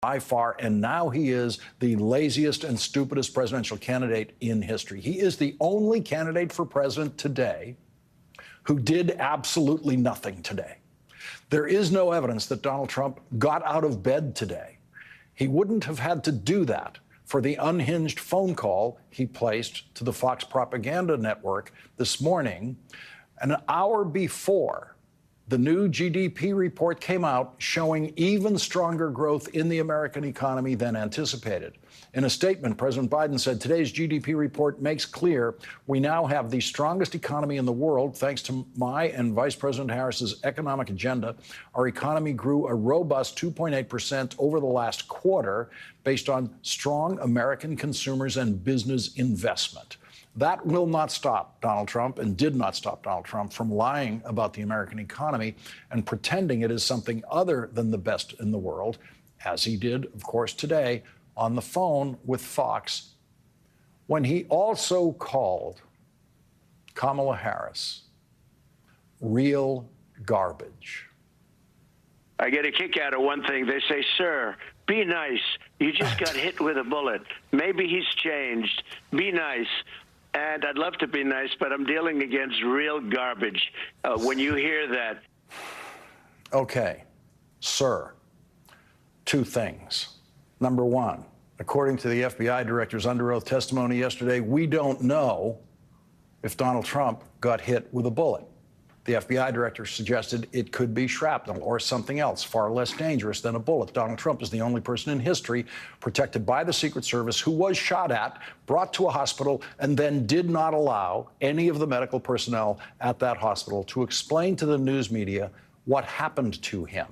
by far, and now he is the laziest and stupidest presidential candidate in history. He is the only candidate for president today who did absolutely nothing today. There is no evidence that Donald Trump got out of bed today. He wouldn't have had to do that for the unhinged phone call he placed to the Fox propaganda network this morning, an hour before the new GDP report came out showing even stronger growth in the American economy than anticipated. In a statement, President Biden said, "Today's GDP report makes clear we now have the strongest economy in the world thanks to my and Vice President Harris's economic agenda. Our economy grew a robust 2.8% over the last quarter based on strong American consumers and business investment." That will not stop Donald Trump, and did not stop Donald Trump, from lying about the American economy and pretending it is something other than the best in the world, as he did, of course, today on the phone with Fox, when he also called Kamala Harris real garbage. I get a kick out of one thing. They say, "Sir, be nice. You just got hit with a bullet. Maybe he's changed. Be nice." And I'd love to be nice, but I'm dealing against real garbage. When you hear that. Okay, sir, two things. Number one, according to the FBI director's under oath testimony yesterday, we don't know if Donald Trump got hit with a bullet. The FBI director suggested it could be shrapnel or something else far less dangerous than a bullet. Donald Trump is the only person in history protected by the Secret Service who was shot at, brought to a hospital, and then did not allow any of the medical personnel at that hospital to explain to the news media what happened to him.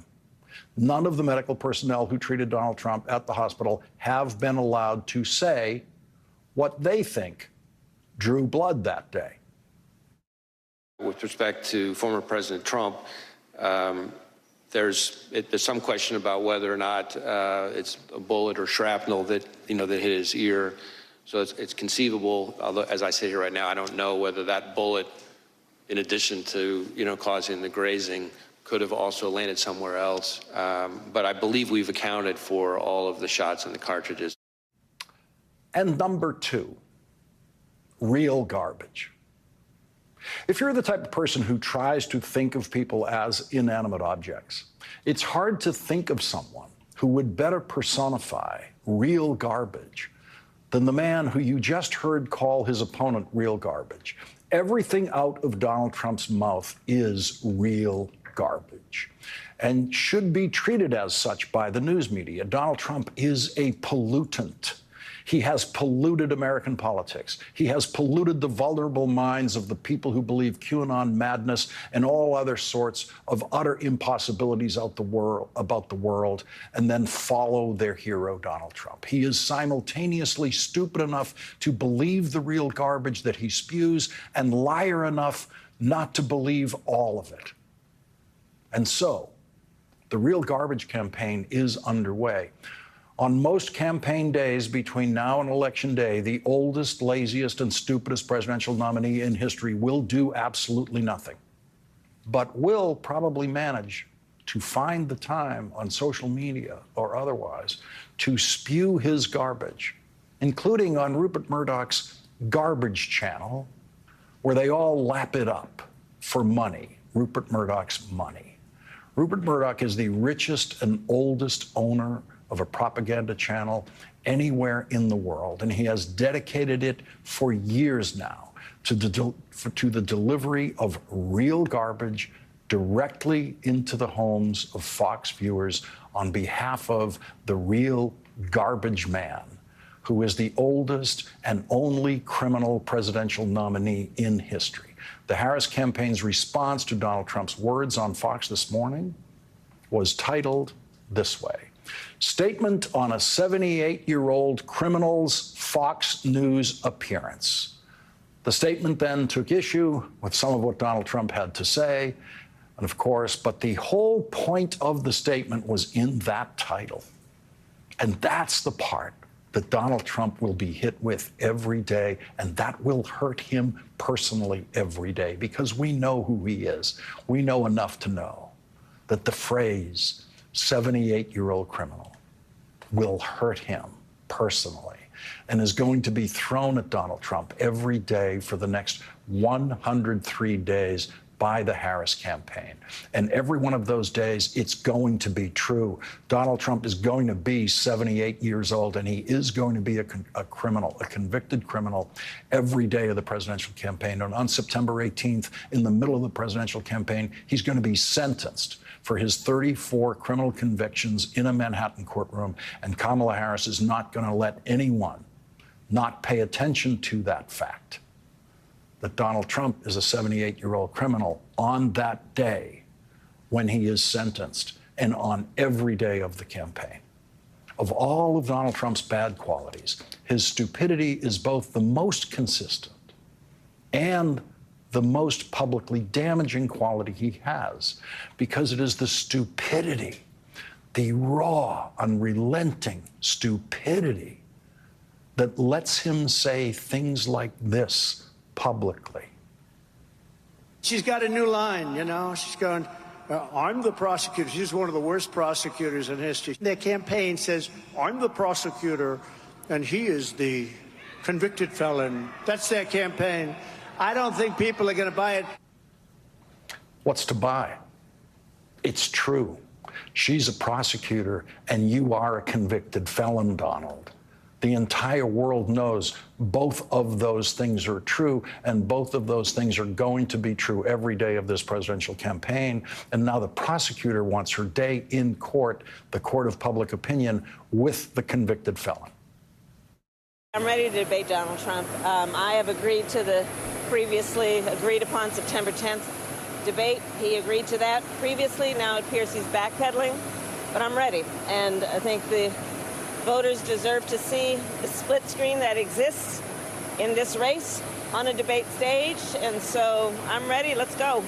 None of the medical personnel who treated Donald Trump at the hospital have been allowed to say what they think drew blood that day. With respect to former President Trump, there's some question about whether or not it's a bullet or shrapnel that that hit his ear. So it's conceivable. Although, as I sit here right now, I don't know whether that bullet, in addition to causing the grazing, could have also landed somewhere else. But I believe we've accounted for all of the shots and the cartridges. And number two, real garbage. If you're the type of person who tries to think of people as inanimate objects, it's hard to think of someone who would better personify real garbage than the man who you just heard call his opponent real garbage. Everything out of Donald Trump's mouth is real garbage and should be treated as such by the news media. Donald Trump is a pollutant. He has polluted American politics. He has polluted the vulnerable minds of the people who believe QAnon madness and all other sorts of utter impossibilities about the world, and then follow their hero, Donald Trump. He is simultaneously stupid enough to believe the real garbage that he spews and liar enough not to believe all of it. And so, the real garbage campaign is underway. On most campaign days between now and Election Day, the oldest, laziest, and stupidest presidential nominee in history will do absolutely nothing, but will probably manage to find the time on social media or otherwise to spew his garbage, including on Rupert Murdoch's garbage channel, where they all lap it up for money, Rupert Murdoch's money. Rupert Murdoch is the richest and oldest owner of a propaganda channel anywhere in the world, and he has dedicated it for years now to the delivery of real garbage directly into the homes of Fox viewers on behalf of the real garbage man, who is the oldest and only criminal presidential nominee in history. The Harris campaign's response to Donald Trump's words on Fox this morning was titled this way: Statement on a 78-year-old criminal's Fox News appearance. The statement then took issue with some of what Donald Trump had to say, and of course, but the whole point of the statement was in that title. And that's the part that Donald Trump will be hit with every day, and that will hurt him personally every day, because we know who he is. We know enough to know that the phrase 78-year-old criminal will hurt him personally and is going to be thrown at Donald Trump every day for the next 103 days by the Harris campaign. And every one of those days, it's going to be true. Donald Trump is going to be 78 years old, and he is going to be a criminal, a convicted criminal, every day of the presidential campaign. And on September 18th, in the middle of the presidential campaign, he's going to be sentenced for his 34 criminal convictions in a Manhattan courtroom. And Kamala Harris is not going to let anyone not pay attention to that fact, that Donald Trump is a 78-year-old criminal on that day when he is sentenced and on every day of the campaign. Of all of Donald Trump's bad qualities, his stupidity is both the most consistent and the most publicly damaging quality he has, because it is the stupidity, the raw, unrelenting stupidity that lets him say things like this publicly. She's got a new line, you know. She's going, I'm the prosecutor. She's one of the worst prosecutors in history. Their campaign says, I'm the prosecutor, and he is the convicted felon. That's their campaign. I don't think people are going to buy it. What's to buy? It's true. She's a prosecutor, and you are a convicted felon, Donald. The entire world knows both of those things are true, and both of those things are going to be true every day of this presidential campaign. And now the prosecutor wants her day in court, the court of public opinion, with the convicted felon. I'm ready to debate Donald Trump. I have agreed to the previously agreed upon September 10th debate. He agreed to that previously. Now it appears he's backpedaling, but I'm ready. And I think the voters deserve to see the split screen that exists in this race on a debate stage. And so I'm ready. Let's go.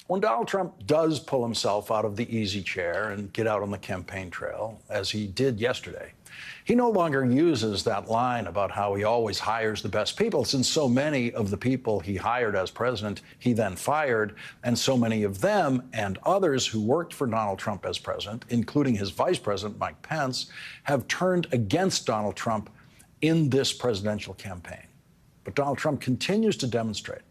When Donald Trump does pull himself out of the easy chair and get out on the campaign trail, as he did yesterday, he no longer uses that line about how he always hires the best people, since so many of the people he hired as president, he then fired, and so many of them and others who worked for Donald Trump as president, including his vice president, Mike Pence, have turned against Donald Trump in this presidential campaign. But Donald Trump continues to demonstrate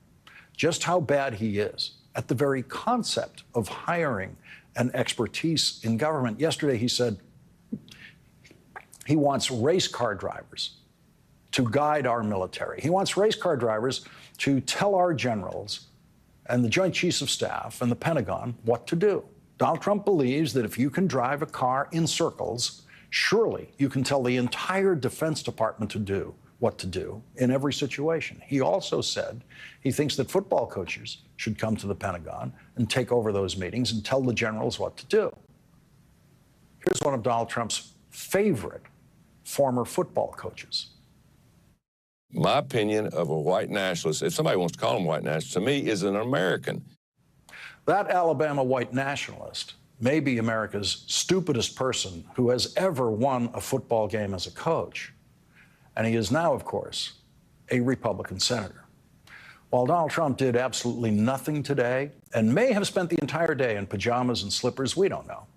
just how bad he is at the very concept of hiring and expertise in government. Yesterday, he said he wants race car drivers to guide our military. He wants race car drivers to tell our generals and the Joint Chiefs of Staff and the Pentagon what to do. Donald Trump believes that if you can drive a car in circles, surely you can tell the entire Defense Department to do what to do in every situation. He also said he thinks that football coaches should come to the Pentagon and take over those meetings and tell the generals what to do. Here's one of Donald Trump's favorite former football coaches. My opinion of a white nationalist, if somebody wants to call him white nationalist, to me is an American. That Alabama white nationalist may be America's stupidest person who has ever won a football game as a coach. And he is now, of course, a Republican senator. While Donald Trump did absolutely nothing today and may have spent the entire day in pajamas and slippers, we don't know,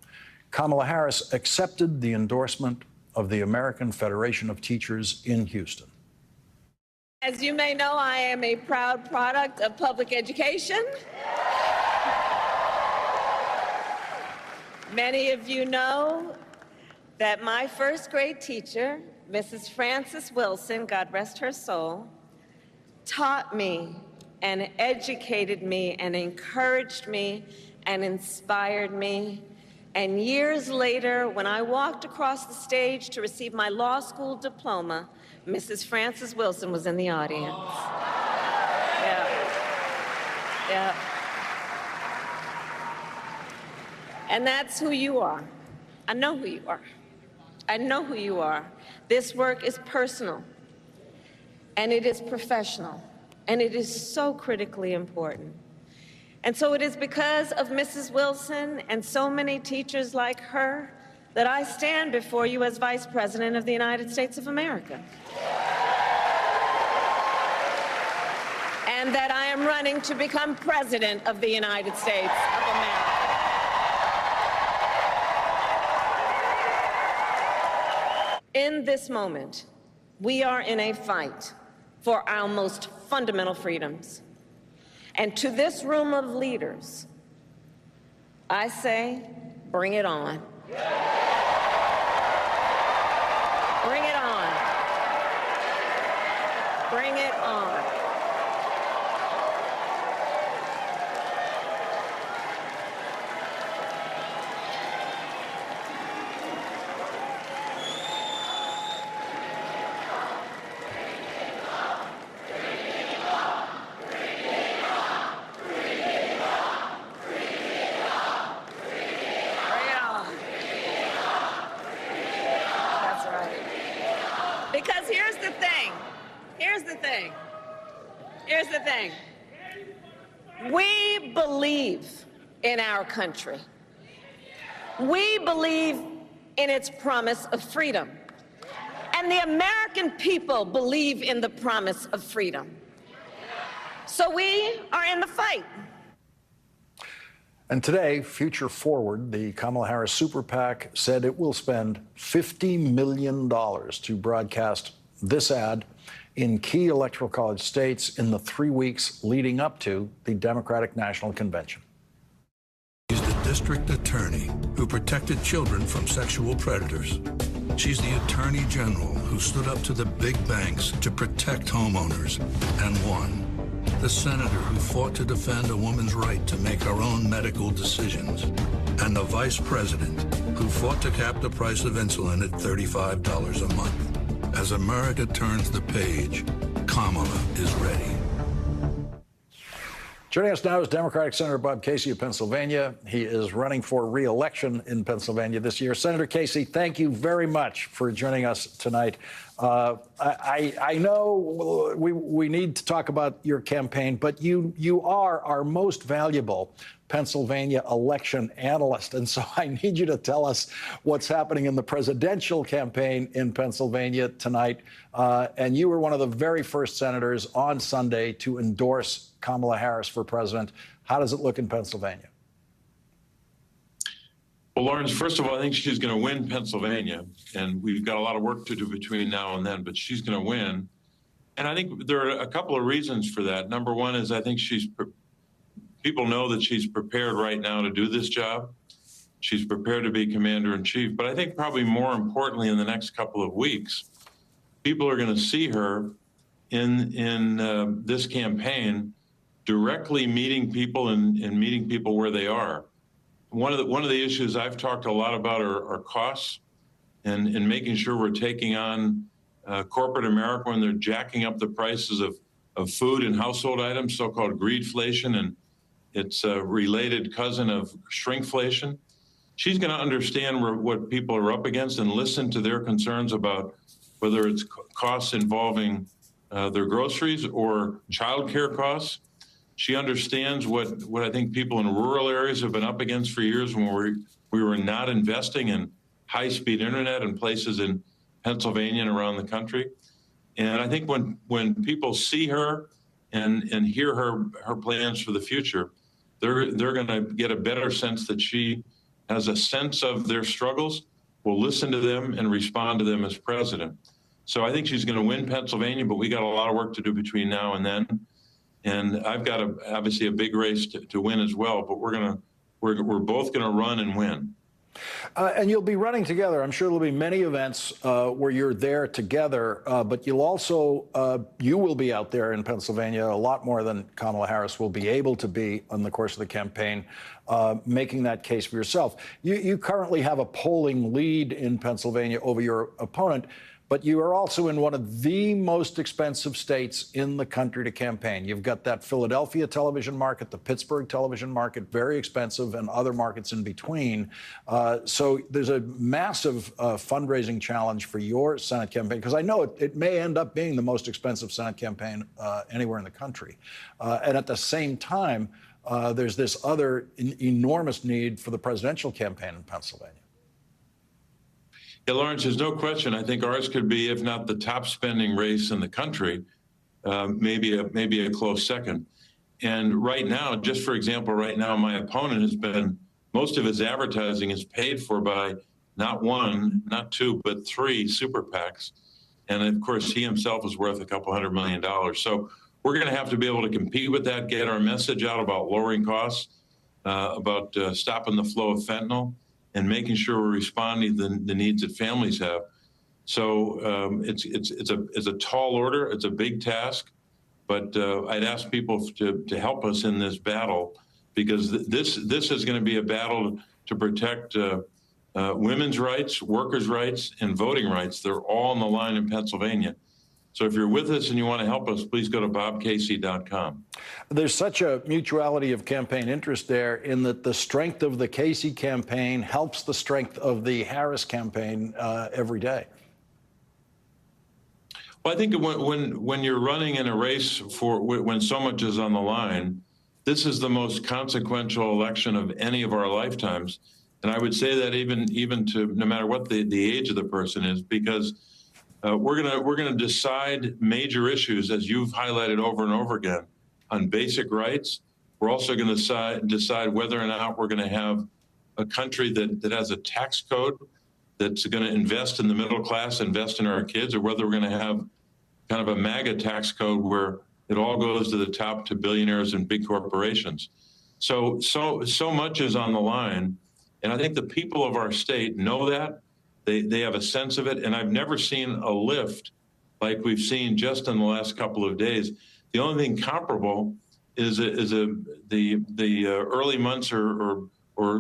Kamala Harris accepted the endorsement of the American Federation of Teachers in Houston. As you may know, I am a proud product of public education. Many of you know that my first grade teacher, Mrs. Frances Wilson, God rest her soul, taught me and educated me and encouraged me and inspired me. And years later, when I walked across the stage to receive my law school diploma, Mrs. Frances Wilson was in the audience. Yeah. And that's who you are. I know who you are. I know who you are. This work is personal, and it is professional, and it is so critically important. And so it is because of Mrs. Wilson and so many teachers like her that I stand before you as Vice President of the United States of America. And that I am running to become President of the United States of America. In this moment, we are in a fight for our most fundamental freedoms. And to this room of leaders, I say, bring it on. Bring it on. Bring it on. Because here's the thing. We believe in our country. We believe in its promise of freedom. And the American people believe in the promise of freedom. So we are in the fight. And today, Future Forward, the Kamala Harris super PAC, said it will spend $50 million to broadcast this ad in key electoral college states in the 3 weeks leading up to the Democratic National Convention. She's the district attorney who protected children from sexual predators. She's the attorney general who stood up to the big banks to protect homeowners and won. The senator who fought to defend a woman's right to make her own medical decisions. And the vice president who fought to cap the price of insulin at $35 a month. As America turns the page, Kamala is ready. Joining us now is Democratic Senator Bob Casey of Pennsylvania. He is running for re-election in Pennsylvania this year. Senator Casey, thank you very much for joining us tonight. I know we need to talk about your campaign, but you are our most valuable Pennsylvania election analyst. And so I need you to tell us what's happening in the presidential campaign in Pennsylvania tonight. And you were one of the very first senators on Sunday to endorse Kamala Harris for president. How does it look in Pennsylvania? Well, Lawrence, first of all, I think she's going to win Pennsylvania, and we've got a lot of work to do between now and then, but she's going to win. And I think there are a couple of reasons for that. Number one is I think people know that she's prepared right now to do this job. She's prepared to be commander-in-chief. But I think probably more importantly in the next couple of weeks, people are going to see her in this campaign directly meeting people and meeting people where they are. One of the issues I've talked a lot about are costs and making sure we're taking on corporate America when they're jacking up the prices of food and household items, so-called greedflation, and it's a related cousin of shrinkflation. She's going to understand what people are up against and listen to their concerns about whether it's costs involving their groceries or childcare costs. She understands what I think people in rural areas have been up against for years when we were not investing in high-speed internet in places in Pennsylvania and around the country. And I think when people see her and hear her plans for the future, they're going to get a better sense that she has a sense of their struggles, will listen to them and respond to them as president. So I think she's going to win Pennsylvania, but we got a lot of work to do between now and then. And I've got obviously a big race to win as well, but we're both going to run and win. And you'll be running together. I'm sure there'll be many events where you're there together, but you will be out there in Pennsylvania a lot more than Kamala Harris will be able to be in the course of the campaign, making that case for yourself. You currently have a polling lead in Pennsylvania over your opponent, but you are also in one of the most expensive states in the country to campaign. You've got that Philadelphia television market, the Pittsburgh television market, very expensive, and other markets in between. So there's a massive fundraising challenge for your Senate campaign, because I know it may end up being the most expensive Senate campaign anywhere in the country. And at the same time, there's this other enormous need for the presidential campaign in Pennsylvania. Yeah, Lawrence, there's no question. I think ours could be, if not the top spending race in the country, maybe a close second. And right now, just for example, right now, my opponent has been, most of his advertising is paid for by not one, not two, but three super PACs. And of course, he himself is worth a couple $100 million. So we're going to have to be able to compete with that, get our message out about lowering costs, about stopping the flow of fentanyl, and making sure we're responding to the needs that families have. So it's a tall order. It's a big task, but I'd ask people to help us in this battle, because this is going to be a battle to protect women's rights, workers' rights, and voting rights. They're all on the line in Pennsylvania. So if you're with us and you want to help us, please go to bobcasey.com. There's such a mutuality of campaign interest there, in that the strength of the Casey campaign helps the strength of the Harris campaign every day. Well, I think when you're running in a race when so much is on the line, this is the most consequential election of any of our lifetimes. And I would say that even to no matter what the age of the person is, because we're gonna decide major issues, as you've highlighted over and over again, on basic rights. We're also going to decide whether or not we're going to have a country that has a tax code that's going to invest in the middle class, invest in our kids, or whether we're going to have kind of a MAGA tax code where it all goes to the top, to billionaires and big corporations. So much is on the line. And I think the people of our state know that. They have a sense of it. And I've never seen a lift like we've seen just in the last couple of days. The only thing comparable is the early months or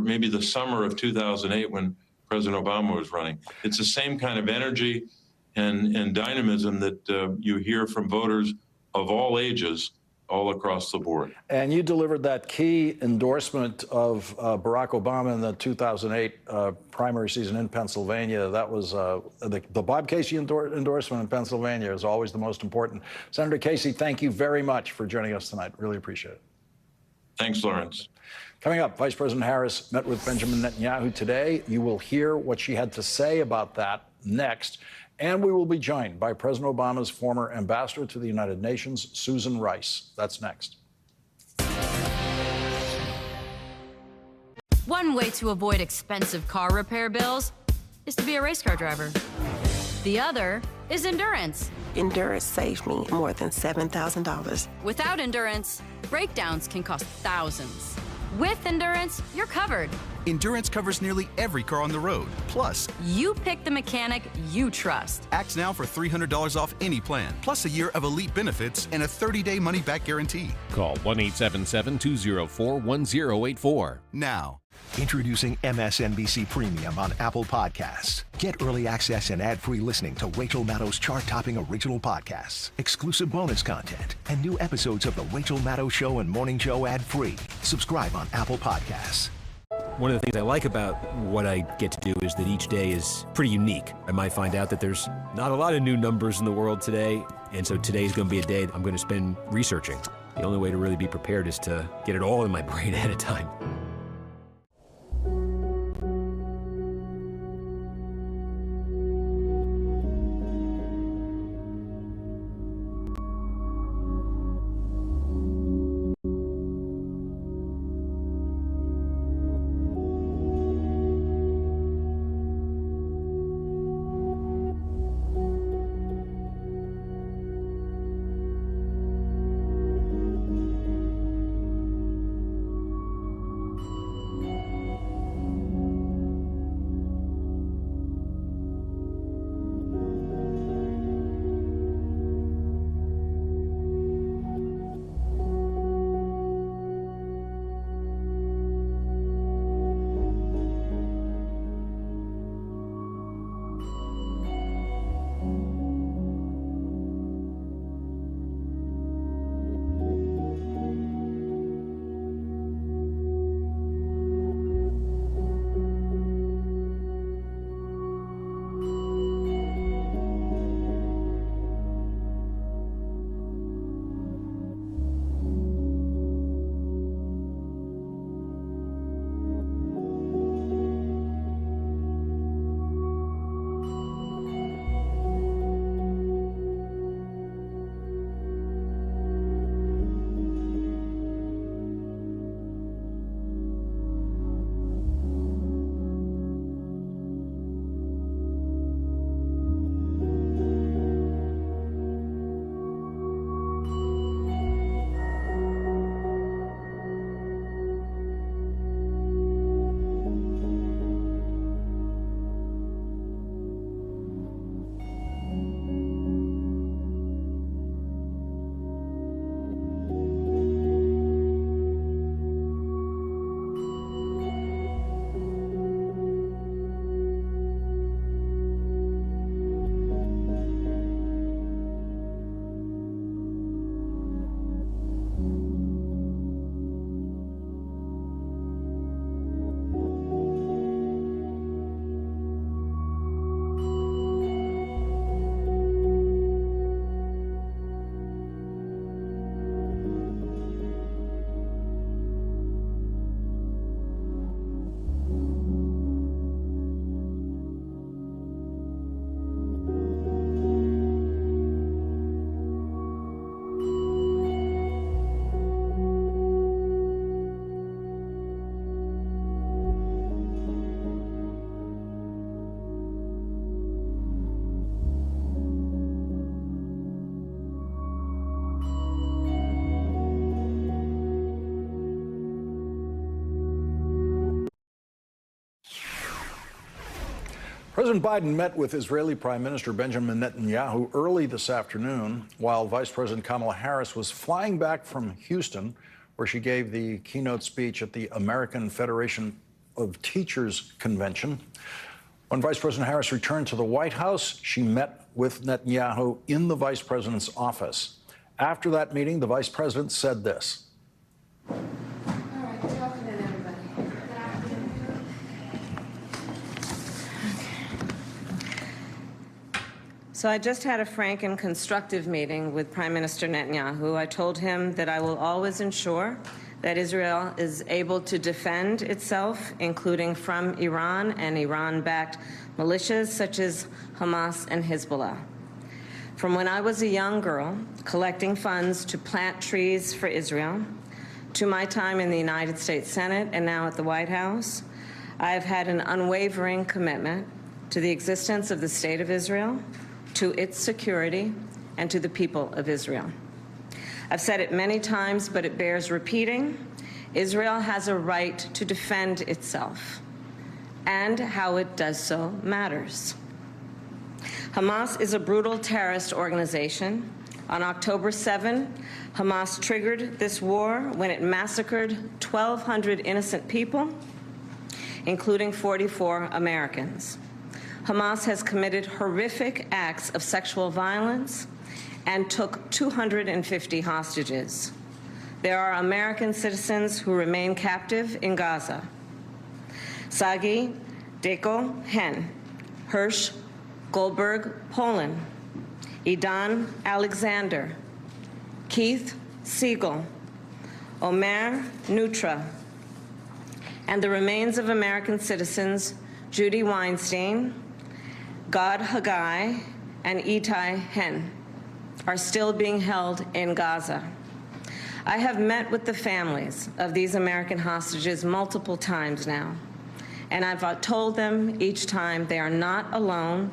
maybe the summer of 2008 when President Obama was running. It's the same kind of energy and dynamism that you hear from voters of all ages all across the board. And you delivered that key endorsement of Barack Obama in the 2008 primary season in Pennsylvania. That was the Bob Casey endorsement in Pennsylvania is always the most important. Senator Casey, thank you very much for joining us tonight. Really appreciate it. Thanks, Lawrence. Coming up, Vice President Harris met with Benjamin Netanyahu today. You will hear what she had to say about that next. And we will be joined by President Obama's former ambassador to the United Nations, Susan Rice. That's next. One way to avoid expensive car repair bills is to be a race car driver. The other is Endurance. Endurance saved me more than $7,000. Without Endurance, breakdowns can cost thousands. With Endurance, you're covered. Endurance covers nearly every car on the road. Plus, you pick the mechanic you trust. Act now for $300 off any plan, plus a year of elite benefits and a 30-day money-back guarantee. Call 1-877-204-1084. Now. Introducing MSNBC Premium on Apple Podcasts. Get early access and ad-free listening to Rachel Maddow's chart-topping original podcasts, exclusive bonus content, and new episodes of The Rachel Maddow Show and Morning Show ad-free. Subscribe on Apple Podcasts. One of the things I like about what I get to do is that each day is pretty unique. I might find out that there's not a lot of new numbers in the world today, and so today's going to be a day I'm going to spend researching. The only way to really be prepared is to get it all in my brain ahead of time. President Biden met with Israeli Prime Minister Benjamin Netanyahu early this afternoon while Vice President Kamala Harris was flying back from Houston, where she gave the keynote speech at the American Federation of Teachers Convention. When Vice President Harris returned to the White House, she met with Netanyahu in the vice president's office. After that meeting, the vice president said this. All right, good afternoon, everybody. Good afternoon. So I just had a frank and constructive meeting with Prime Minister Netanyahu. I told him that I will always ensure that Israel is able to defend itself, including from Iran and Iran-backed militias such as Hamas and Hezbollah. From when I was a young girl, collecting funds to plant trees for Israel, to my time in the United States Senate and now at the White House, I have had an unwavering commitment to the existence of the State of Israel, to its security, and to the people of Israel. I've said it many times, but it bears repeating. Israel has a right to defend itself, and how it does so matters. Hamas is a brutal terrorist organization. On October 7, Hamas triggered this war when it massacred 1,200 innocent people, including 44 Americans. Hamas has committed horrific acts of sexual violence and took 250 hostages. There are American citizens who remain captive in Gaza. Sagi Deko Hen, Hirsch Goldberg, Poland, Idan Alexander, Keith Siegel, Omer Nutra, and the remains of American citizens Judy Weinstein, Gad Haggai, and Itai Hen are still being held in Gaza. I have met with the families of these American hostages multiple times now, and I've told them each time they are not alone,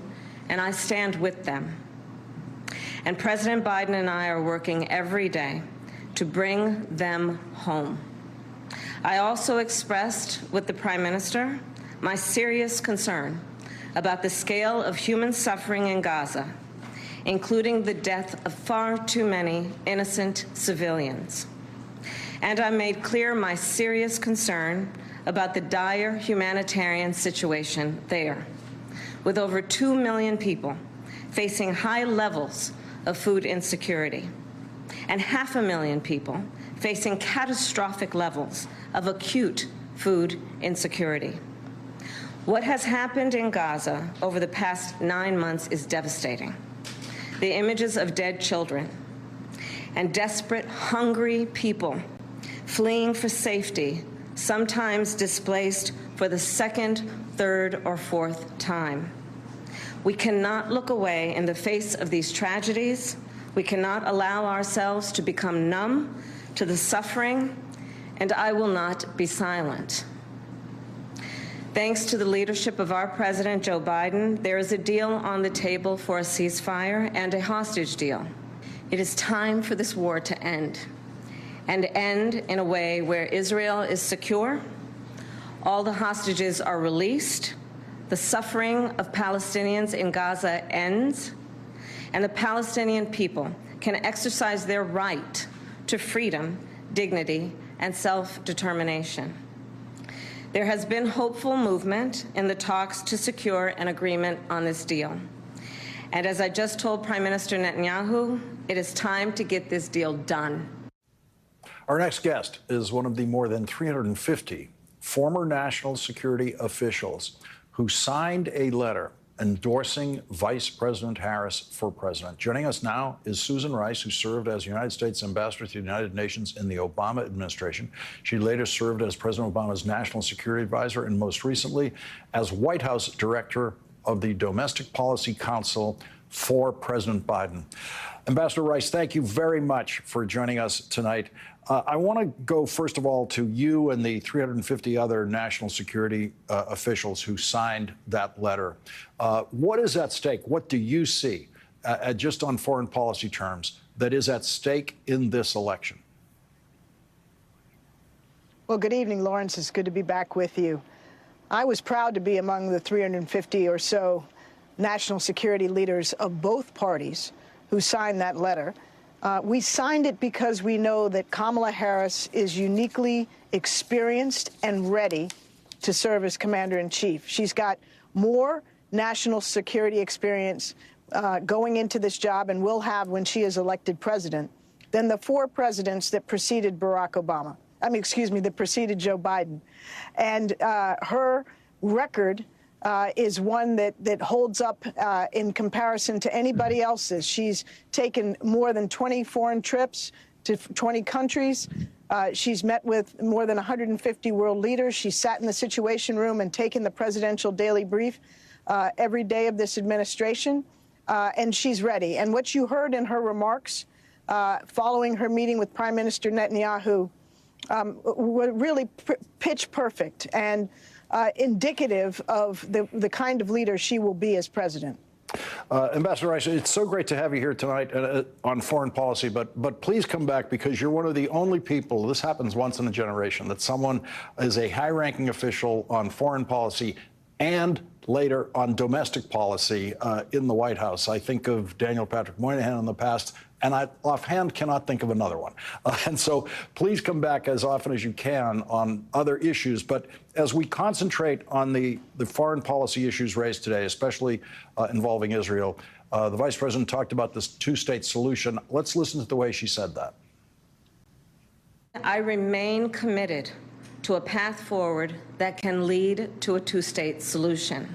and I stand with them. And President Biden and I are working every day to bring them home. I also expressed with the Prime Minister my serious concern about the scale of human suffering in Gaza, including the death of far too many innocent civilians. And I made clear my serious concern about the dire humanitarian situation there, with over 2 million people facing high levels of food insecurity, and 500,000 people facing catastrophic levels of acute food insecurity. What has happened in Gaza over the past 9 months is devastating. The images of dead children and desperate, hungry people fleeing for safety, sometimes displaced for the second, third, or fourth time. We cannot look away in the face of these tragedies. We cannot allow ourselves to become numb to the suffering, and I will not be silent. Thanks to the leadership of our President, Joe Biden, there is a deal on the table for a ceasefire and a hostage deal. It is time for this war to end, and end in a way where Israel is secure, all the hostages are released, the suffering of Palestinians in Gaza ends, and the Palestinian people can exercise their right to freedom, dignity, and self-determination. There has been hopeful movement in the talks to secure an agreement on this deal. And as I just told Prime Minister Netanyahu, it is time to get this deal done. Our next guest is one of the more than 350 former national security officials who signed a letter endorsing Vice President Harris for president. Joining us now is Susan Rice, who served as United States Ambassador to the United Nations in the Obama administration. She later served as President Obama's National Security Advisor and most recently as White House Director of the Domestic Policy Council for President Biden. Ambassador Rice, thank you very much for joining us tonight. I want to go, first of all, to you and the 350 other national security officials who signed that letter. What is at stake? What do you see, just on foreign policy terms, that is at stake in this election? Well, good evening, Lawrence. It's good to be back with you. I was proud to be among the 350 or so national security leaders of both parties who signed that letter. We signed it because we know that Kamala Harris is uniquely experienced and ready to serve as commander-in-chief. She's got more national security experience going into this job, and will have when she is elected president, than the 4 presidents that preceded Barack Obama. That preceded Joe Biden. And her record is one that holds up in comparison to anybody else's. She's taken more than 20 foreign trips to 20 countries. She's met with more than 150 world leaders. She sat in the Situation Room and taken the presidential daily brief every day of this administration. And she's ready. And what you heard in her remarks following her meeting with Prime Minister Netanyahu were really pitch perfect and indicative of the kind of leader she will be as president. Ambassador Rice, it's so great to have you here tonight on foreign policy, but please come back, because you're one of the only people, this happens once in a generation, that someone is a high-ranking official on foreign policy and later on domestic policy in the White House. I think of Daniel Patrick Moynihan in the past, and I offhand cannot think of another one. And so please come back as often as you can on other issues. But as we concentrate on the foreign policy issues raised today, especially involving Israel, the Vice President talked about this two-state solution. Let's listen to the way she said that. I remain committed to a path forward that can lead to a two-state solution.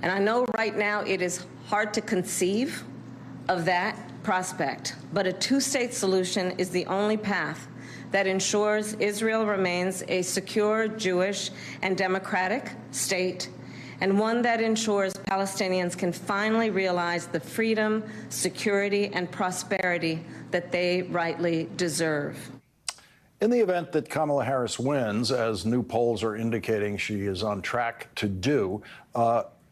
And I know right now it is hard to conceive of that prospect, but a two-state solution is the only path that ensures Israel remains a secure, Jewish, and democratic state, and one that ensures Palestinians can finally realize the freedom, security, and prosperity that they rightly deserve. In the event that Kamala Harris wins, as new polls are indicating she is on track to do,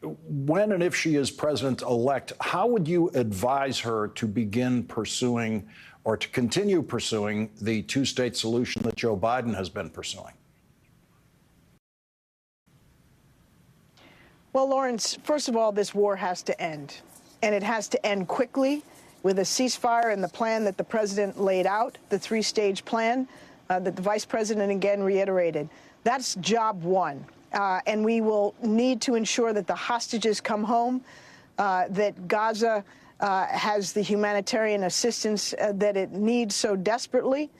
when and if she is president-elect, how would you advise her to begin pursuing or to continue pursuing the two-state solution that Joe Biden has been pursuing? Well, Lawrence, first of all, this war has to end, and it has to end quickly with a ceasefire and the plan that the president laid out, the 3-stage plan that the vice president again reiterated. That's job one. And we will need to ensure that the hostages come home, that Gaza has the humanitarian assistance that it needs so desperately,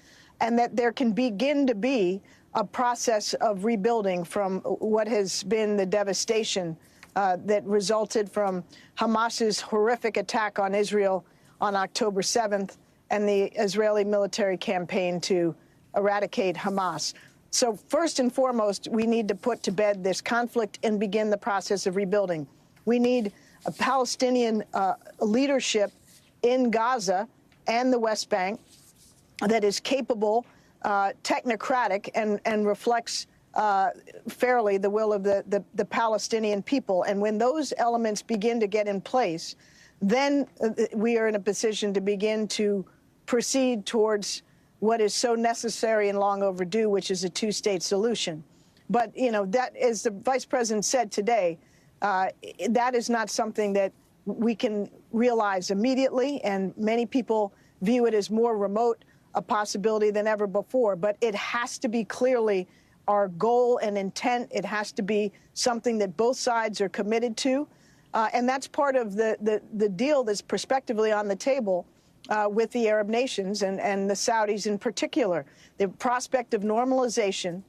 and that there can begin to be a process of rebuilding from what has been the devastation that resulted from Hamas's horrific attack on Israel on October 7th and the Israeli military campaign to eradicate Hamas. So first and foremost, we need to put to bed this conflict and begin the process of rebuilding. We need a Palestinian leadership in Gaza and the West Bank that is capable, technocratic, and reflects fairly the will of the Palestinian people. And when those elements begin to get in place, then we are in a position to begin to proceed towards what is so necessary and long overdue, which is a two-state solution. But, you know, that, as the vice president said today, that is not something that we can realize immediately, and many people view it as more remote a possibility than ever before. But it has to be clearly our goal and intent. It has to be something that both sides are committed to. And that's part of the deal that's prospectively on the table with the Arab nations and the Saudis in particular. The prospect of normalization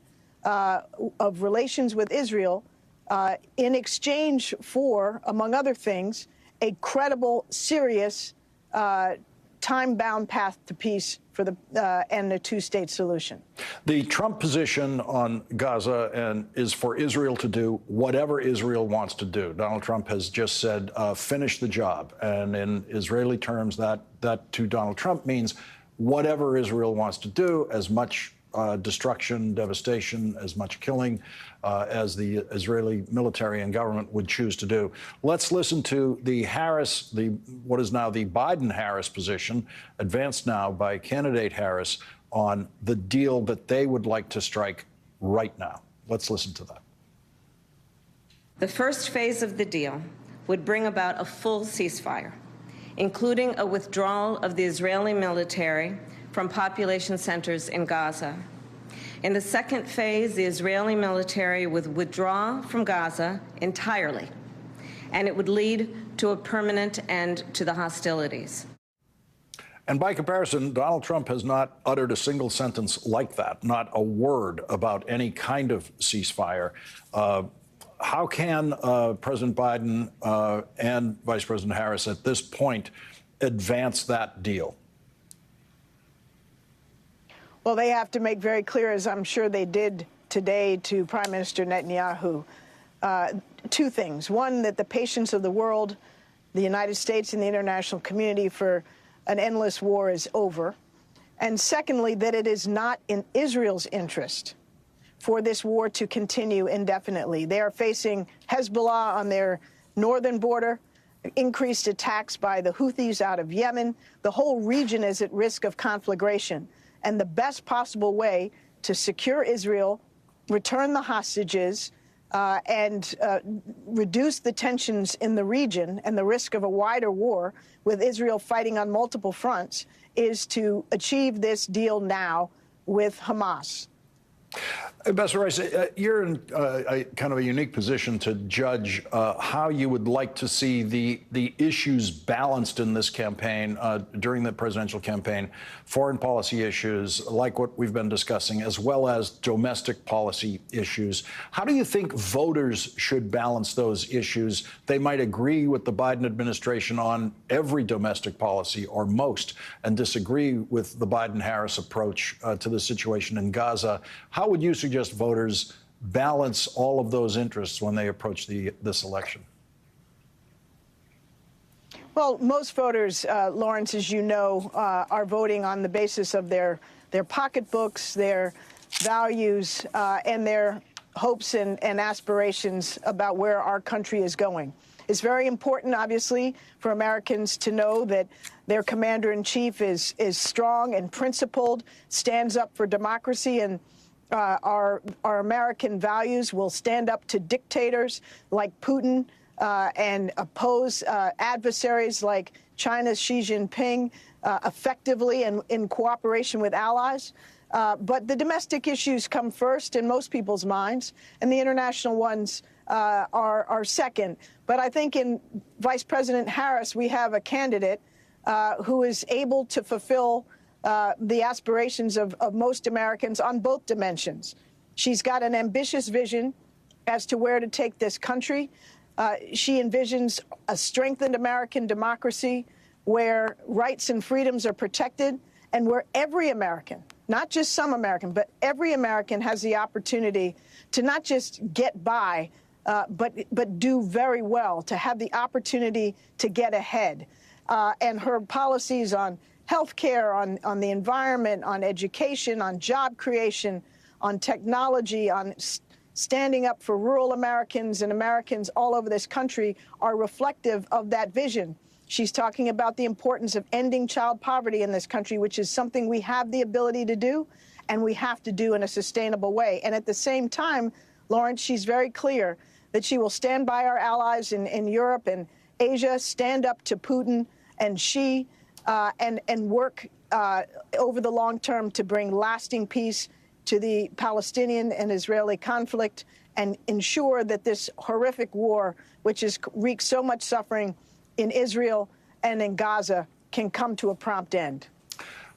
of relations with Israel in exchange for, among other things, a credible, serious, time-bound path to peace for and a two-state solution. The Trump position on Gaza is for Israel to do whatever Israel wants to do. Donald Trump has just said, finish the job. And in Israeli terms, that to Donald Trump means whatever Israel wants to do, as much destruction, devastation, as much killing as the Israeli military and government would choose to do. Let's listen to the Harris, what is now the Biden-Harris position, advanced now by candidate Harris, on the deal that they would like to strike right now. Let's listen to that. The first phase of the deal would bring about a full ceasefire, including a withdrawal of the Israeli military from population centers in Gaza. In the second phase, the Israeli military would withdraw from Gaza entirely, and it would lead to a permanent end to the hostilities. And by comparison, Donald Trump has not uttered a single sentence like that, not a word about any kind of ceasefire. How can President Biden and Vice President Harris at this point advance that deal? Well, they have to make very clear, as I'm sure they did today to Prime Minister Netanyahu, two things. One, that the patience of the world, the United States and the international community for an endless war is over. And secondly, that it is not in Israel's interest for this war to continue indefinitely. They are facing Hezbollah on their northern border, increased attacks by the Houthis out of Yemen. The whole region is at risk of conflagration. And the best possible way to secure Israel, return the hostages, and reduce the tensions in the region and the risk of a wider war with Israel fighting on multiple fronts is to achieve this deal now with Hamas. Ambassador Rice, you're in kind of a unique position to judge how you would like to see the issues balanced in this campaign during the presidential campaign, foreign policy issues like what we've been discussing, as well as domestic policy issues. How do you think voters should balance those issues? They might agree with the Biden administration on every domestic policy or most, and disagree with the Biden-Harris approach to the situation in Gaza. How would you suggest voters balance all of those interests when they approach this election? Well, most voters, Lawrence, as you know, are voting on the basis of their pocketbooks, their values, and their hopes and aspirations about where our country is going. It's very important, obviously, for Americans to know that their commander-in-chief is strong and principled, stands up for democracy, and our American values will stand up to dictators like Putin and oppose adversaries like China's Xi Jinping effectively and in cooperation with allies. But the domestic issues come first in most people's minds, and the international ones are second. But I think in Vice President Harris, we have a candidate who is able to fulfill the aspirations of most Americans on both dimensions. She's got an ambitious vision as to where to take this country. She envisions a strengthened American democracy where rights and freedoms are protected and where every American, not just some American, but every American has the opportunity to not just get by, but do very well, to have the opportunity to get ahead. And her policies on health care, on the environment, on education, on job creation, on technology, on standing up for rural Americans and Americans all over this country are reflective of that vision. She's talking about the importance of ending child poverty in this country, which is something we have the ability to do, and we have to do in a sustainable way. And at the same time, Lawrence, she's very clear that she will stand by our allies in Europe and Asia, stand up to Putin and Xi, and work over the long term to bring lasting peace to the Palestinian and Israeli conflict and ensure that this horrific war, which has wreaked so much suffering in Israel and in Gaza, can come to a prompt end.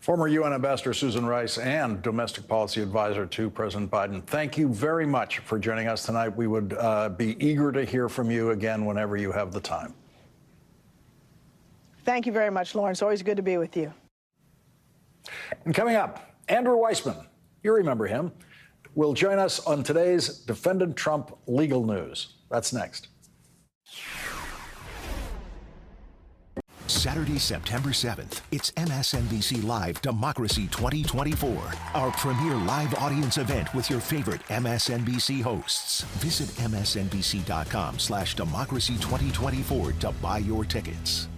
Former UN Ambassador Susan Rice and domestic policy advisor to President Biden, thank you very much for joining us tonight. We would be eager to hear from you again whenever you have the time. Thank you very much, Lawrence. Always good to be with you. And coming up, Andrew Weissman, you remember him, will join us on today's Defendant Trump Legal News. That's next. Saturday, September 7th, it's MSNBC Live Democracy 2024, our premier live audience event with your favorite MSNBC hosts. Visit msnbc.com/democracy2024 to buy your tickets.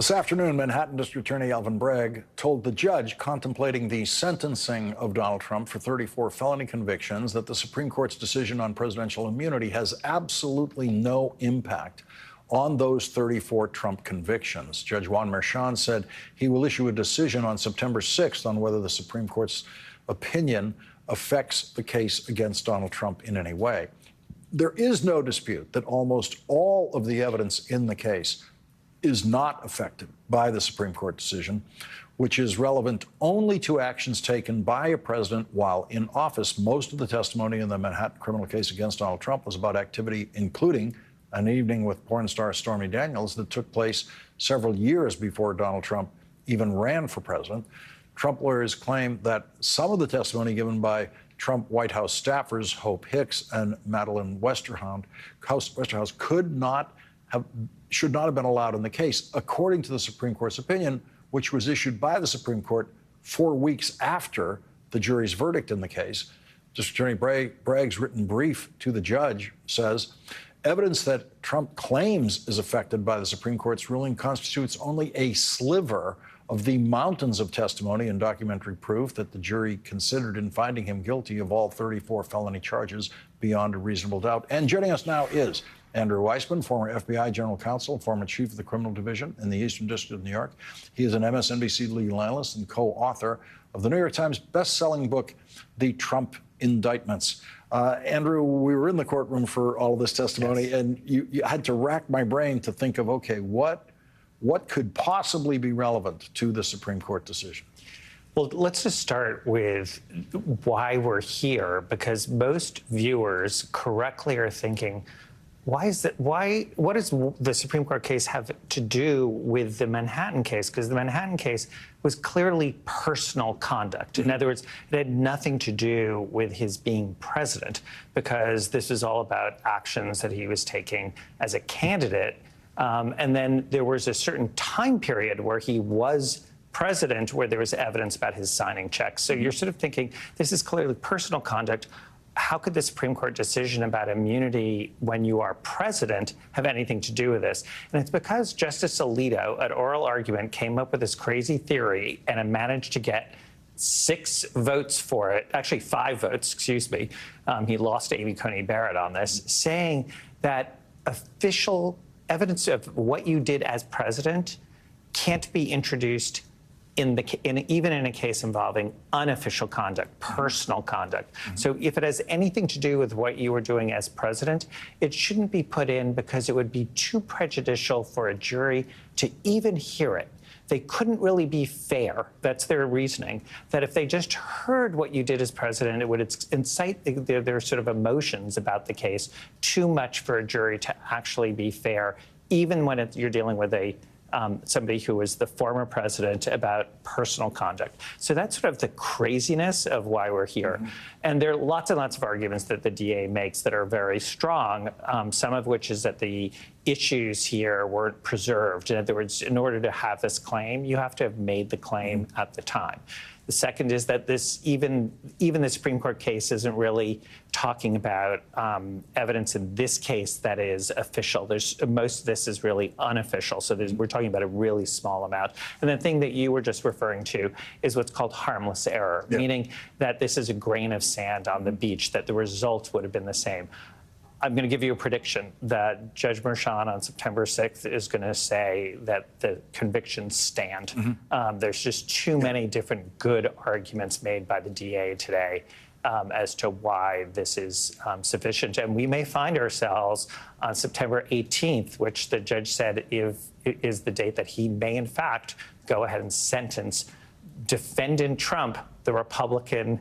This afternoon, Manhattan District Attorney Alvin Bragg told the judge contemplating the sentencing of Donald Trump for 34 felony convictions that the Supreme Court's decision on presidential immunity has absolutely no impact on those 34 Trump convictions. Judge Juan Merchan said he will issue a decision on September 6th on whether the Supreme Court's opinion affects the case against Donald Trump in any way. There is no dispute that almost all of the evidence in the case is not affected by the Supreme Court decision, which is relevant only to actions taken by a president while in office. Most of the testimony in the Manhattan criminal case against Donald Trump was about activity, including an evening with porn star Stormy Daniels that took place several years before Donald Trump even ran for president. Trump lawyers claim that some of the testimony given by Trump White House staffers Hope Hicks and Madeleine Westerhouse should not have been allowed in the case, according to the Supreme Court's opinion, which was issued by the Supreme Court 4 weeks after the jury's verdict in the case. District Attorney Bragg's written brief to the judge says, evidence that Trump claims is affected by the Supreme Court's ruling constitutes only a sliver of the mountains of testimony and documentary proof that the jury considered in finding him guilty of all 34 felony charges beyond a reasonable doubt. And joining us now is Andrew Weissmann, former FBI general counsel, former chief of the criminal division in the Eastern District of New York. He is an MSNBC legal analyst and co-author of the New York Times best-selling book, The Trump Indictments. Andrew, we were in the courtroom for all of this testimony, yes, and you had to rack my brain to think of, okay, what could possibly be relevant to the Supreme Court decision? Well, let's just start with why we're here, because most viewers correctly are thinking, what does the Supreme Court case have to do with the Manhattan case? Because the Manhattan case was clearly personal conduct. In other words, it had nothing to do with his being president, because this is all about actions that he was taking as a candidate. And then there was a certain time period where he was president where there was evidence about his signing checks. So you're sort of thinking, this is clearly personal conduct. How could the Supreme Court decision about immunity when you are president have anything to do with this? And it's because Justice Alito, at oral argument, came up with this crazy theory and managed to get 6 votes for it, actually 5 votes, excuse me. He lost to Amy Coney Barrett on this, saying that official evidence of what you did as president can't be introduced even in a case involving unofficial conduct, personal conduct. So if it has anything to do with what you were doing as president, it shouldn't be put in because it would be too prejudicial for a jury to even hear it. They couldn't really be fair. That's their reasoning, that if they just heard what you did as president, it would incite their sort of emotions about the case too much for a jury to actually be fair, even when you're dealing with somebody who was the former president about personal conduct. So that's sort of the craziness of why we're here. And there are lots and lots of arguments that the DA makes that are very strong, some of which is that the issues here weren't preserved. In other words, in order to have this claim, you have to have made the claim at the time. The second is that even the Supreme Court case isn't really talking about evidence in this case that is official. Most of this is really unofficial, so we're talking about a really small amount. And the thing that you were just referring to is what's called harmless error, meaning that this is a grain of sand on the beach, that the results would have been the same. I'm going to give you a prediction that Judge Merchan on September 6th is going to say that the convictions stand. There's just too many different good arguments made by the DA today as to why this is sufficient. And we may find ourselves on September 18th, which the judge said is the date that he may, in fact, go ahead and sentence defendant Trump, the Republican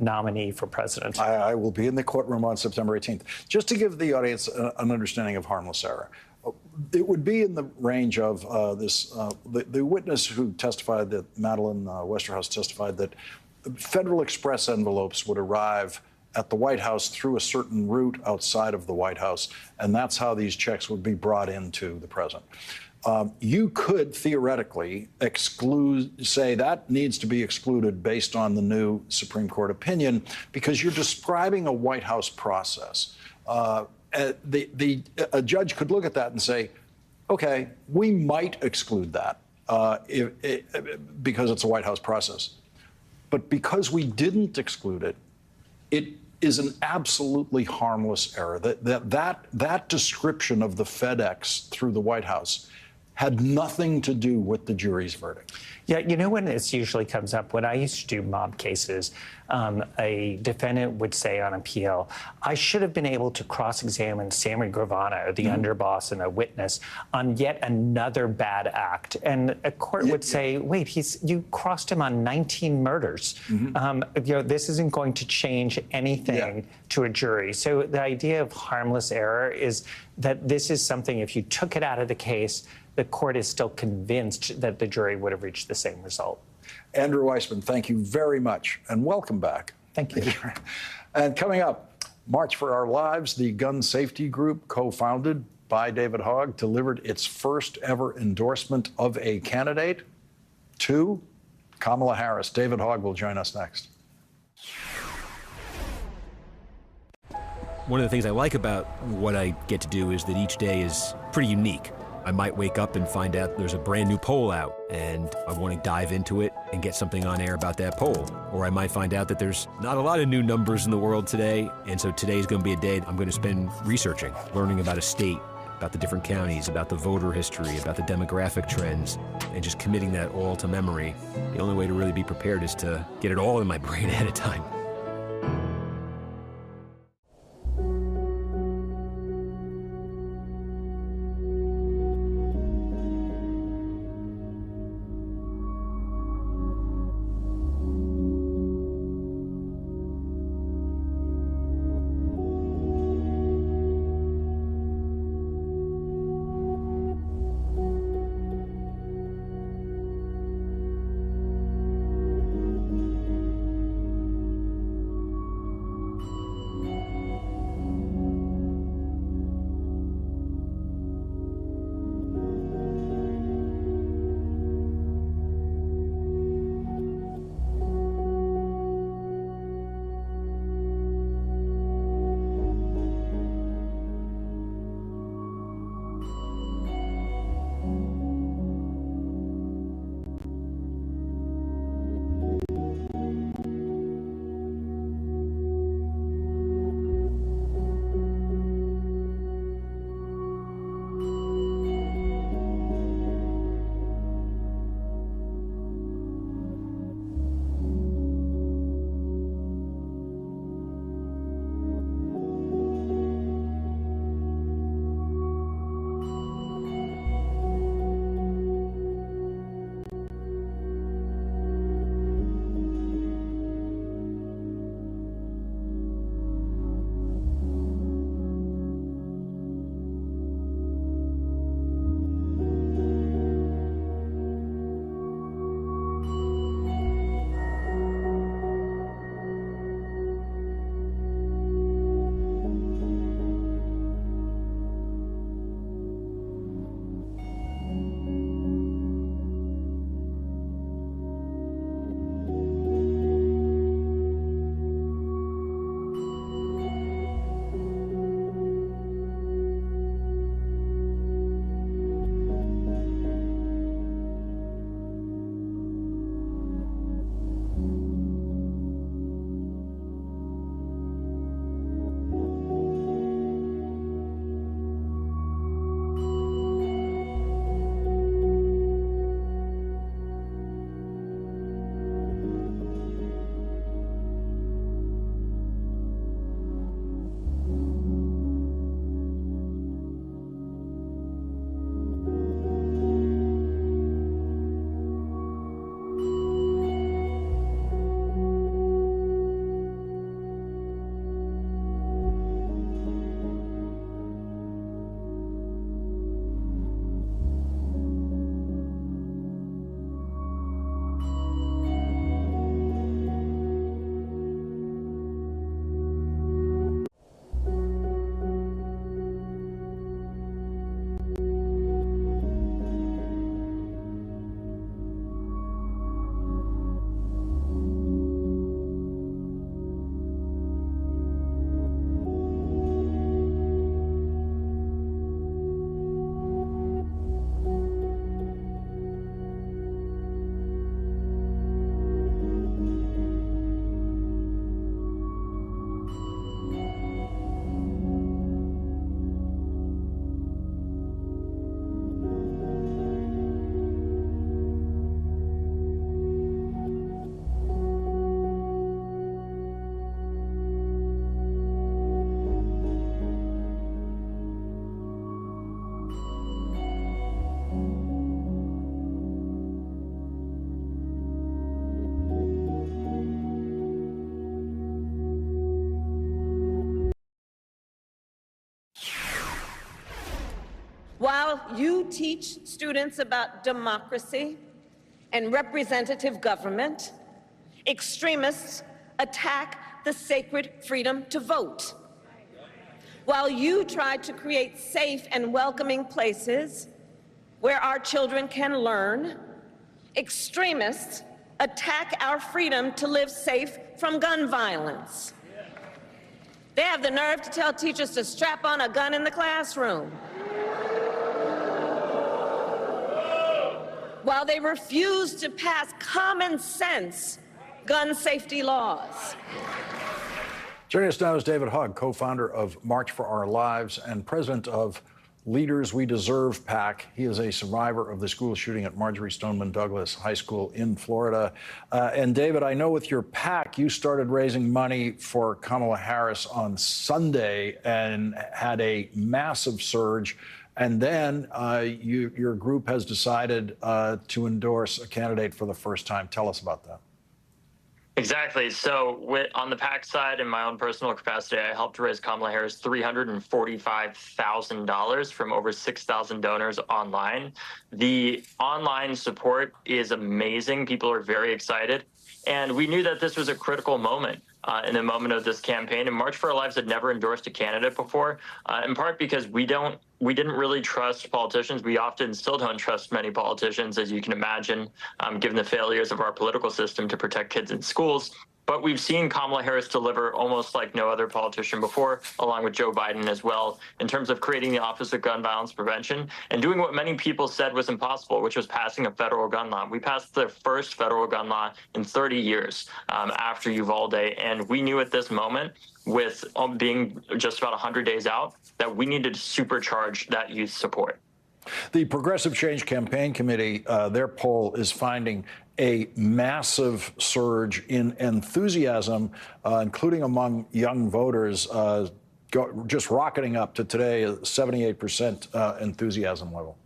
nominee for president. I will be in the courtroom on September 18th. Just to give the audience an understanding of harmless error, it would be in the range of the witness who testified, that Madeleine Westerhouse testified, that Federal Express envelopes would arrive at the White House through a certain route outside of the White House, and that's how these checks would be brought into the president. You could theoretically say that needs to be excluded based on the new Supreme Court opinion, because you're describing a White House process. A judge could look at that and say, Okay, we might exclude that because it's a White House process. But because we didn't exclude it, it is an absolutely harmless error. That description of the FedEx through the White House had nothing to do with the jury's verdict. Yeah, you know when this usually comes up? When I used to do mob cases, a defendant would say on appeal, I should have been able to cross-examine Sammy Gravano, the underboss and a witness, on yet another bad act. And a court would say, wait, you crossed him on 19 murders. This isn't going to change anything to a jury. So the idea of harmless error is that this is something, if you took it out of the case, the court is still convinced that the jury would have reached the same result. Andrew Weissman, thank you very much, and welcome back. Thank you. And coming up, March for Our Lives, the gun safety group co-founded by David Hogg, delivered its first ever endorsement of a candidate to Kamala Harris. David Hogg will join us next. One of the things I like about what I get to do is that each day is pretty unique. I might wake up and find out there's a brand new poll out, and I want to dive into it and get something on air about that poll. Or I might find out that there's not a lot of new numbers in the world today, and so today's going to be a day I'm going to spend researching, learning about a state, about the different counties, about the voter history, about the demographic trends, and just committing that all to memory. The only way to really be prepared is to get it all in my brain ahead of time. While you teach students about democracy and representative government, extremists attack the sacred freedom to vote. While you try to create safe and welcoming places where our children can learn, extremists attack our freedom to live safe from gun violence. They have the nerve to tell teachers to strap on a gun in the classroom, while they refuse to pass common sense gun safety laws. Joining us now is David Hogg, co-founder of March for Our Lives and president of Leaders We Deserve PAC. He is a survivor of the school shooting at Marjory Stoneman Douglas High School in Florida. And David, I know with your PAC, you started raising money for Kamala Harris on Sunday and had a massive surge. And then your group has decided to endorse a candidate for the first time. Tell us about that. Exactly. So on the PAC side, in my own personal capacity, I helped raise Kamala Harris $345,000 from over 6,000 donors online. The online support is amazing. People are very excited. And we knew that this was a critical moment in the moment of this campaign. And March for Our Lives had never endorsed a candidate before, in part because we didn't really trust politicians. We often still don't trust many politicians, as you can imagine, given the failures of our political system to protect kids in schools. But we've seen Kamala Harris deliver almost like no other politician before, along with Joe Biden as well, in terms of creating the Office of Gun Violence Prevention and doing what many people said was impossible, which was passing a federal gun law. We passed the first federal gun law in 30 years after Uvalde, and we knew at this moment, with being just about 100 days out, that we needed to supercharge that youth support. The Progressive Change Campaign Committee, their poll is finding a massive surge in enthusiasm, including among young voters, just rocketing up to today, 78% enthusiasm level.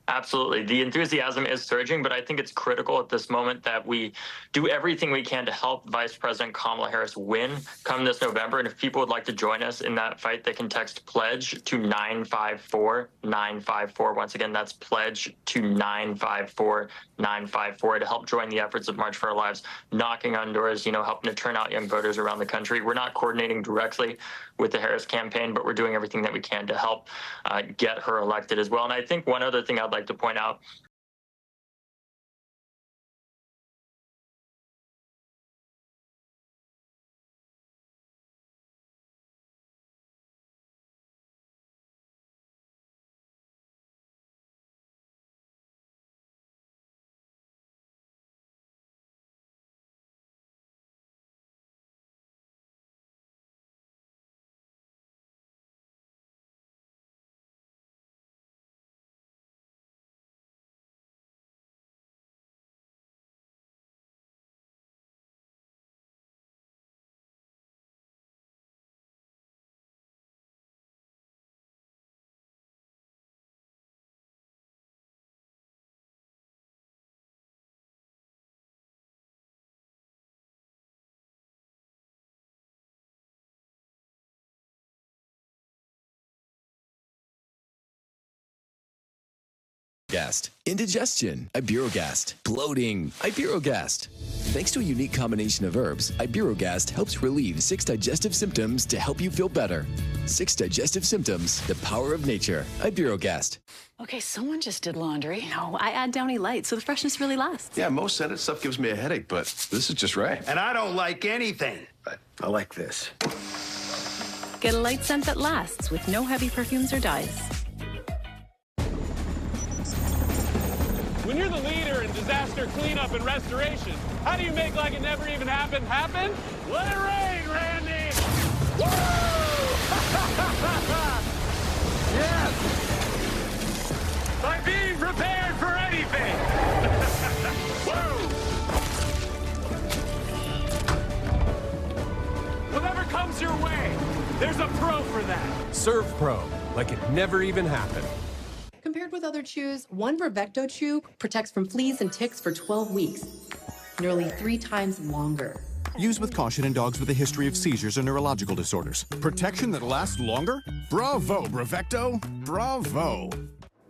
Absolutely. The enthusiasm is surging, but I think it's critical at this moment that we do everything we can to help Vice President Kamala Harris win come this November. And if people would like to join us in that fight, they can text PLEDGE to 954-954. Once again, that's PLEDGE to 954-954 to help join the efforts of March for Our Lives, knocking on doors, helping to turn out young voters around the country. We're not coordinating directly with the Harris campaign, but we're doing everything that we can to help get her elected as well. And I think one other thing I'd like to point out Gast. Indigestion, Iberogast. Bloating, Iberogast. Thanks to a unique combination of herbs, Iberogast helps relieve 6 digestive symptoms to help you feel better. 6 digestive symptoms, the power of nature. Iberogast. Okay, someone just did laundry. No, I add Downy Light so the freshness really lasts. Yeah, most Senate stuff gives me a headache, but this is just right. And I don't like anything. But I like this. Get a light scent that lasts with no heavy perfumes or dyes. When you're the leader in disaster cleanup and restoration, how do you make like it never even happened happen? Let it rain, Randy! Woo! Yes! By being prepared for anything! Woo! Whatever comes your way, there's a pro for that. Serve Pro, like it never even happened. Compared with other chews, one Bravecto chew protects from fleas and ticks for 12 weeks, nearly 3 times longer. Use with caution in dogs with a history of seizures or neurological disorders. Protection that lasts longer? Bravo, Brevecto. Bravo.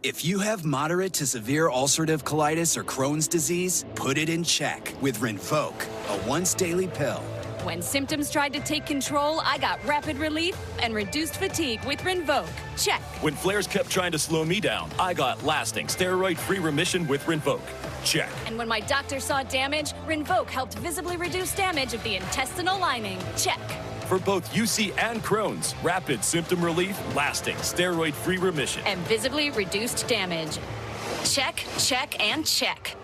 If you have moderate to severe ulcerative colitis or Crohn's disease, put it in check with Rinvoq, a once-daily pill. When symptoms tried to take control, I got rapid relief and reduced fatigue with Rinvoq. Check. When flares kept trying to slow me down, I got lasting steroid-free remission with Rinvoq. Check. And when my doctor saw damage, Rinvoq helped visibly reduce damage of the intestinal lining. Check. For both UC and Crohn's, rapid symptom relief, lasting steroid-free remission. And visibly reduced damage. Check, check, and check.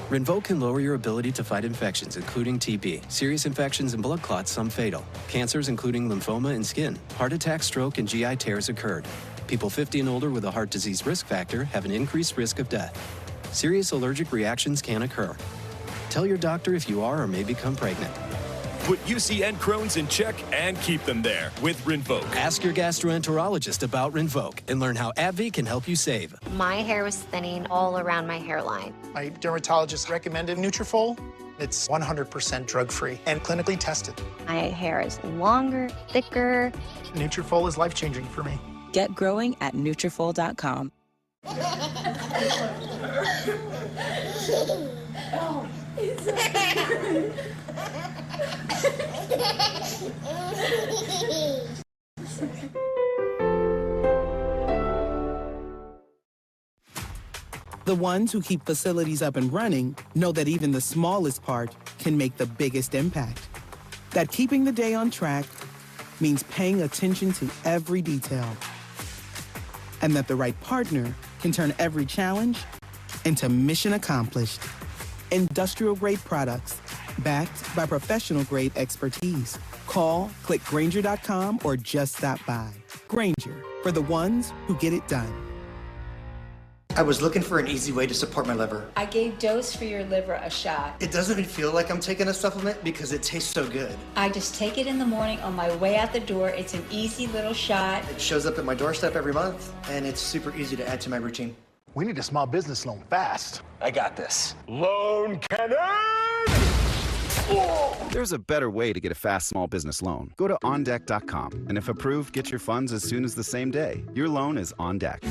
Rinvoq can lower your ability to fight infections, including TB, serious infections and blood clots, some fatal. Cancers, including lymphoma and skin. Heart attack, stroke, and GI tears occurred. People 50 and older with a heart disease risk factor have an increased risk of death. Serious allergic reactions can occur. Tell your doctor if you are or may become pregnant. Put UC and Crohn's in check and keep them there with Rinvoq. Ask your gastroenterologist about Rinvoq and learn how AbbVie can help you save. My hair was thinning all around my hairline. My dermatologist recommended Nutrafol. It's 100% drug-free and clinically tested. My hair is longer, thicker. Nutrafol is life-changing for me. Get growing at Nutrafol.com. The ones who keep facilities up and running know that even the smallest part can make the biggest impact. That keeping the day on track means paying attention to every detail. And that the right partner can turn every challenge into mission accomplished. Industrial-grade products backed by professional-grade expertise. Call, click Grainger.com, or just stop by. Grainger, for the ones who get it done. I was looking for an easy way to support my liver. I gave Dose for Your Liver a shot. It doesn't even feel like I'm taking a supplement because it tastes so good. I just take it in the morning on my way out the door. It's an easy little shot. It shows up at my doorstep every month, and it's super easy to add to my routine. We need a small business loan fast. I got this. Loan cannon! There's a better way to get a fast small business loan. Go to OnDeck.com, and if approved, get your funds as soon as the same day. Your loan is on deck.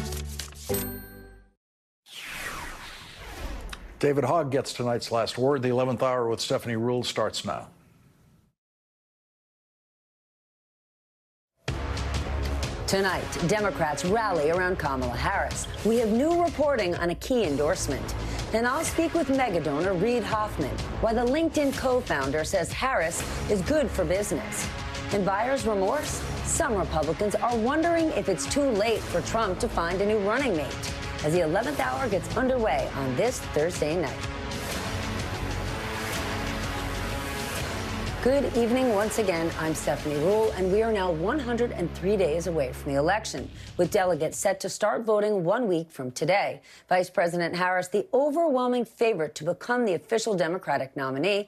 David Hogg gets tonight's last word. The 11th hour with Stephanie Ruhle starts now. Tonight, Democrats rally around Kamala Harris. We have new reporting on a key endorsement. Then I'll speak with megadonor Reid Hoffman, why the LinkedIn co-founder says Harris is good for business. In buyer's remorse, some Republicans are wondering if it's too late for Trump to find a new running mate, as the 11th hour gets underway on this Thursday night. Good evening once again. I'm Stephanie Ruhle, and we are now 103 days away from the election, with delegates set to start voting 1 week from today. Vice President Harris, the overwhelming favorite to become the official Democratic nominee,